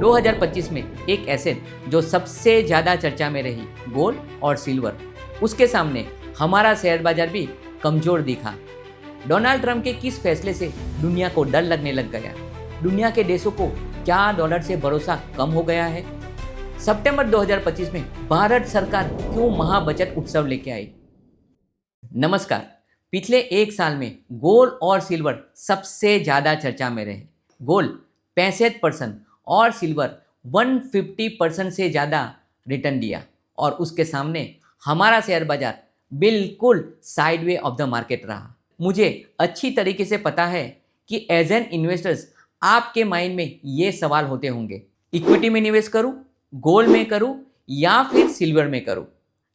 2025 में एक एसेट जो सबसे ज़्यादा चर्चा में रही, गोल्ड और सिल्वर, उसके सामने हमारा शेयर बाजार भी कमज़ोर दिखा। डोनाल्ड ट्रंप के किस फैसले से दुनिया को डर लगने लग गया? दुनिया के देशों को क्या डॉलर से भरोसा कम हो गया है? सितंबर 2025 में भारत सरकार क्यों महाबचत उत्सव लेके आई? नमस्कार। पिछले एक साल में गोल्ड और सिल्वर सबसे ज़्यादा चर्चा में रहे। गोल्ड 65% और सिल्वर 150% से ज़्यादा रिटर्न दिया और उसके सामने हमारा शेयर बाजार बिल्कुल साइडवे ऑफ द मार्केट रहा। मुझे अच्छी तरीके से पता है कि एज एन इन्वेस्टर्स आपके माइंड में ये सवाल होते होंगे, इक्विटी में निवेश करूं, गोल्ड में करूं या फिर सिल्वर में करूं?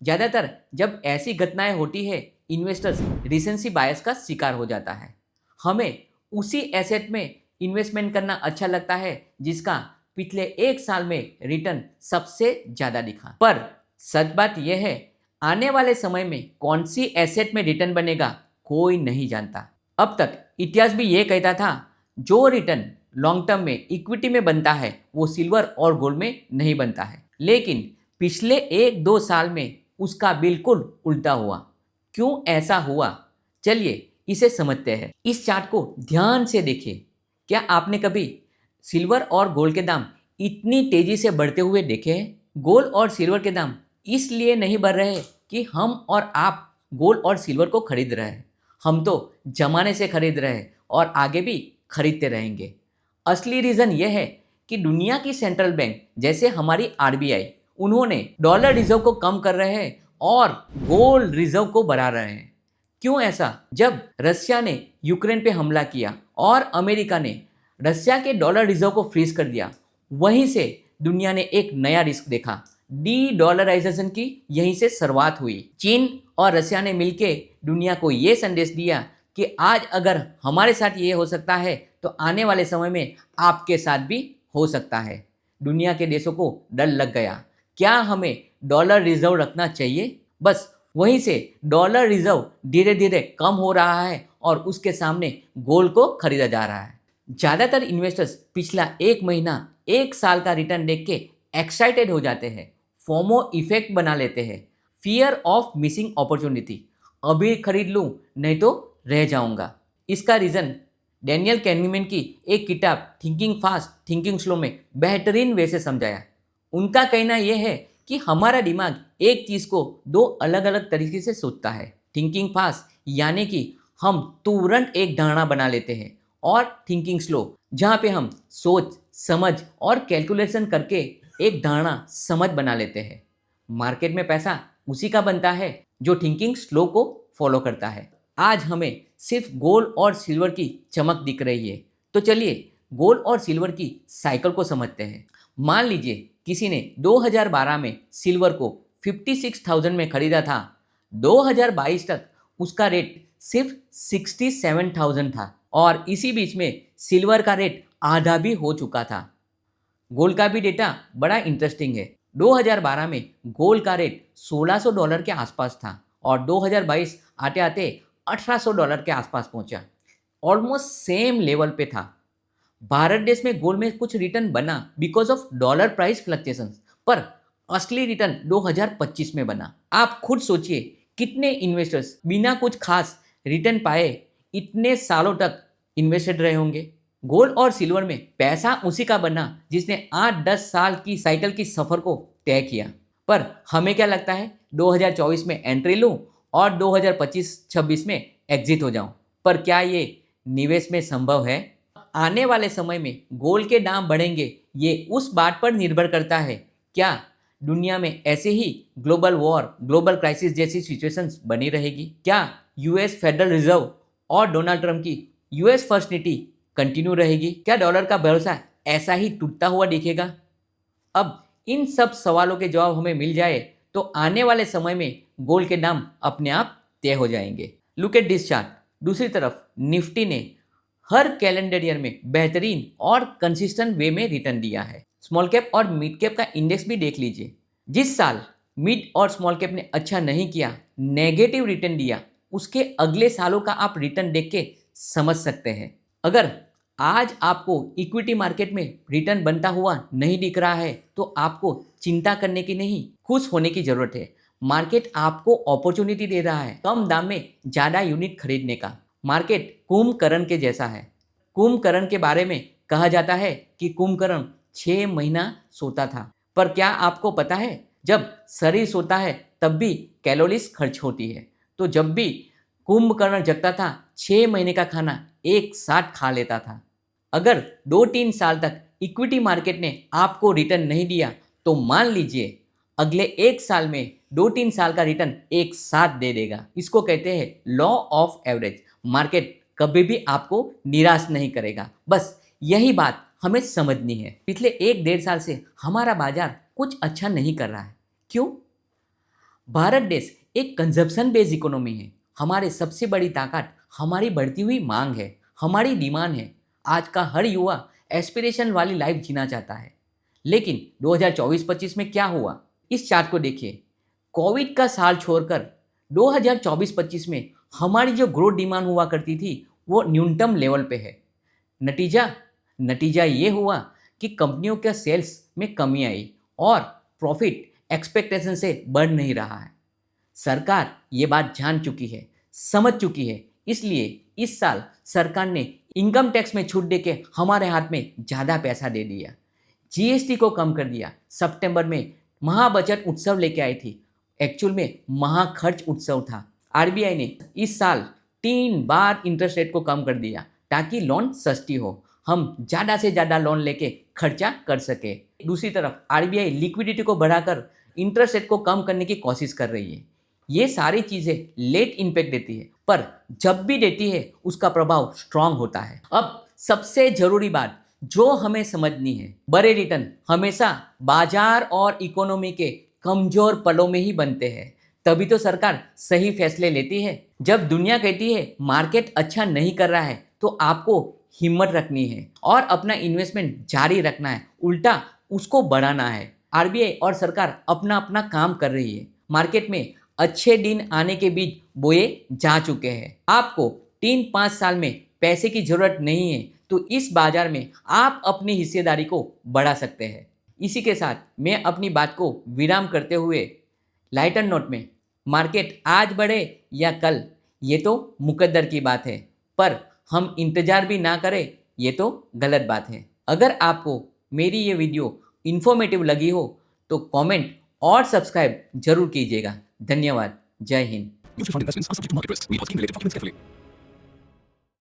ज़्यादातर जब ऐसी घटनाएं होती है, इन्वेस्टर्स रिसेंसी बायस का शिकार हो जाता है। हमें उसी एसेट में इन्वेस्टमेंट करना अच्छा लगता है जिसका पिछले एक साल में रिटर्न सबसे ज़्यादा दिखा। पर सच बात यह है, आने वाले समय में कौन सी एसेट में रिटर्न बनेगा कोई नहीं जानता। अब तक इतिहास भी ये कहता था, जो रिटर्न लॉन्ग टर्म में इक्विटी में बनता है वो सिल्वर और गोल्ड में नहीं बनता है। लेकिन पिछले एक दो साल में उसका बिल्कुल उल्टा हुआ। क्यों ऐसा हुआ? चलिए इसे समझते हैं। इस चार्ट को ध्यान से देखिए। क्या आपने कभी सिल्वर और गोल्ड के दाम इतनी तेजी से बढ़ते हुए देखे हैं? गोल्ड और सिल्वर के दाम इसलिए नहीं बढ़ रहे कि हम और आप गोल्ड और सिल्वर को खरीद रहे हैं। हम तो जमाने से खरीद रहे हैं और आगे भी खरीदते रहेंगे। असली रीज़न यह है कि दुनिया की सेंट्रल बैंक जैसे हमारी आरबीआई, उन्होंने डॉलर रिजर्व को कम कर रहे हैं और गोल्ड रिजर्व को बढ़ा रहे हैं। क्यों ऐसा? जब रशिया ने यूक्रेन पे हमला किया और अमेरिका ने रशिया के डॉलर रिजर्व को फ्रीज कर दिया, वहीं से दुनिया ने एक नया रिस्क देखा। डी डॉलराइजेशन की यहीं से शुरुआत हुई। चीन और रशिया ने मिलकर दुनिया को ये संदेश दिया कि आज अगर हमारे साथ ये हो सकता है तो आने वाले समय में आपके साथ भी हो सकता है। दुनिया के देशों को डर लग गया, क्या हमें डॉलर रिजर्व रखना चाहिए? बस वहीं से डॉलर रिजर्व धीरे धीरे कम हो रहा है और उसके सामने गोल्ड को खरीदा जा रहा है। ज़्यादातर इन्वेस्टर्स पिछला एक महीना, एक साल का रिटर्न देख के एक्साइटेड हो जाते हैं, फोमो इफेक्ट बना लेते हैं, फियर ऑफ मिसिंग अपॉर्चुनिटी, अभी खरीद लूँ नहीं तो रह जाऊंगा। इसका रीज़न डैनियल कैनमैन की एक किताब थिंकिंग फास्ट थिंकिंग स्लो में बेहतरीन वे से समझाया। उनका कहना यह है कि हमारा दिमाग एक चीज़ को दो अलग अलग तरीके से सोचता है। थिंकिंग फास्ट यानी कि हम तुरंत एक धारणा बना लेते हैं, और थिंकिंग स्लो जहाँ पे हम सोच समझ और कैलकुलेशन करके एक धारणा समझ बना लेते हैं। मार्केट में पैसा उसी का बनता है जो थिंकिंग स्लो को फॉलो करता है। आज हमें सिर्फ गोल्ड और सिल्वर की चमक दिख रही है, तो चलिए गोल्ड और सिल्वर की साइकिल को समझते हैं। मान लीजिए किसी ने 2012 में सिल्वर को 56,000 में खरीदा था। 2022 तक उसका रेट सिर्फ 67,000 था और इसी बीच में सिल्वर का रेट आधा भी हो चुका था। गोल्ड का भी डेटा बड़ा इंटरेस्टिंग है। 2012 में गोल्ड का रेट $1,600 के आसपास था और 2022 आते आते $1,800 के आसपास पहुंचा। ऑलमोस्ट सेम लेवल पे था। भारत देश में गोल्ड में कुछ रिटर्न बना because of dollar price fluctuations, पर असली रिटर्न 2025 में बना। आप खुद सोचिए, कितने इन्वेस्टर्स बिना कुछ खास रिटर्न पाए इतने सालों तक इन्वेस्टेड रहे होंगे? गोल्ड और सिल्वर में पैसा उसी का बना जिसने 8-10 साल की साइकिल की सफ़र को तय किया। पर हमें क्या लगता है, 2024 में एंट्री लूँ और 2025-26 में एग्जिट हो जाऊँ। पर क्या ये निवेश में संभव है? आने वाले समय में गोल्ड के दाम बढ़ेंगे, ये उस बात पर निर्भर करता है क्या दुनिया में ऐसे ही ग्लोबल वॉर, ग्लोबल क्राइसिस जैसी सिचुएशंस बनी रहेगी? क्या यूएस फेडरल रिजर्व और डोनाल्ड ट्रंप की यूएस फर्स्ट नीति कंटिन्यू रहेगी? क्या डॉलर का भरोसा ऐसा ही टूटता हुआ दिखेगा? अब इन सब सवालों के जवाब हमें मिल जाए तो आने वाले समय में गोल्ड के दाम अपने आप तय हो जाएंगे। Look at this chart. दूसरी तरफ निफ्टी ने हर कैलेंडर ईयर में बेहतरीन और कंसिस्टेंट वे में रिटर्न दिया है। स्मॉल कैप और मिड कैप का इंडेक्स भी देख लीजिए। जिस साल मिड और स्मॉल कैप ने अच्छा नहीं किया, नेगेटिव रिटर्न दिया, उसके अगले सालों का आप रिटर्न देख के समझ सकते हैं। अगर आज आपको इक्विटी मार्केट में रिटर्न बनता हुआ नहीं दिख रहा है तो आपको चिंता करने की नहीं, खुश होने की जरूरत है। मार्केट आपको अपॉर्चुनिटी दे रहा है कम दाम में ज़्यादा यूनिट खरीदने का। मार्केट कुंभकर्ण के जैसा है। कुंभकर्ण के बारे में कहा जाता है कि कुंभकर्ण 6 महीना सोता था, पर क्या आपको पता है जब शरीर सोता है तब भी कैलोरीज खर्च होती है। तो जब भी कुंभकर्ण जगता था 6 महीने का खाना एक साथ खा लेता था। अगर 2-3 साल तक इक्विटी मार्केट ने आपको रिटर्न नहीं दिया तो मान लीजिए अगले 1 साल में 2-3 साल का रिटर्न एक साथ दे देगा। इसको कहते हैं लॉ ऑफ एवरेज। मार्केट कभी भी आपको निराश नहीं करेगा। बस यही बात हमें समझनी है। पिछले 1-1.5 साल से हमारा बाजार कुछ अच्छा नहीं कर रहा है। क्यों? भारत देश एक कंजप्शन बेस्ड इकोनॉमी है। हमारे सबसे बड़ी ताकत हमारी बढ़ती हुई मांग है, हमारी डिमांड है। आज का हर युवा एस्पिरेशन वाली लाइफ जीना चाहता है। लेकिन 2024-25 में क्या हुआ, इस चार्ट को देखिए। कोविड का साल छोड़कर 2024-25 में हमारी जो ग्रोथ डिमांड हुआ करती थी वो न्यूनतम लेवल पे है। नतीजा नतीजा ये हुआ कि कंपनियों के सेल्स में कमी आई और प्रॉफिट एक्सपेक्टेशन से बढ़ नहीं रहा है। सरकार ये बात जान चुकी है, समझ चुकी है। इसलिए इस साल सरकार ने इनकम टैक्स में छूट देके हमारे हाथ में ज़्यादा पैसा दे दिया। जीएसटी को कम कर दिया। सितंबर में महा बजट उत्सव लेके आई थी। एक्चुअल में महा खर्च उत्सव था। आरबीआई ने इस साल 3 बार इंटरेस्ट रेट को कम कर दिया ताकि लोन सस्ती हो, हम ज़्यादा से ज़्यादा लोन लेके खर्चा कर सके। दूसरी तरफ आरबीआई लिक्विडिटी को बढ़ाकर इंटरेस्ट रेट को कम करने की कोशिश कर रही है। ये सारी चीज़ें लेट इम्पैक्ट देती है, पर जब भी देती है उसका प्रभाव स्ट्रांग होता है। अब सबसे ज़रूरी बात जो हमें समझनी है, बड़े रिटर्न हमेशा बाजार और इकोनॉमी के कमज़ोर पलों में ही बनते हैं। तभी तो सरकार सही फैसले लेती है। जब दुनिया कहती है मार्केट अच्छा नहीं कर रहा है तो आपको हिम्मत रखनी है और अपना इन्वेस्टमेंट जारी रखना है, उल्टा उसको बढ़ाना है। आरबीआई और सरकार अपना अपना काम कर रही है। मार्केट में अच्छे दिन आने के बीच बोए जा चुके हैं। आपको 3-5 साल में पैसे की ज़रूरत नहीं है तो इस बाजार में आप अपनी हिस्सेदारी को बढ़ा सकते हैं। इसी के साथ मैं अपनी बात को विराम करते हुए लाइटर नोट में, मार्केट आज बढ़े या कल ये तो मुकद्दर की बात है, पर हम इंतज़ार भी ना करें ये तो गलत बात है। अगर आपको मेरी ये वीडियो इन्फॉर्मेटिव लगी हो तो कमेंट और सब्सक्राइब जरूर कीजिएगा। धन्यवाद। जय Hind. Mutual fund investments are subject to market risks. Read all scheme related documents carefully.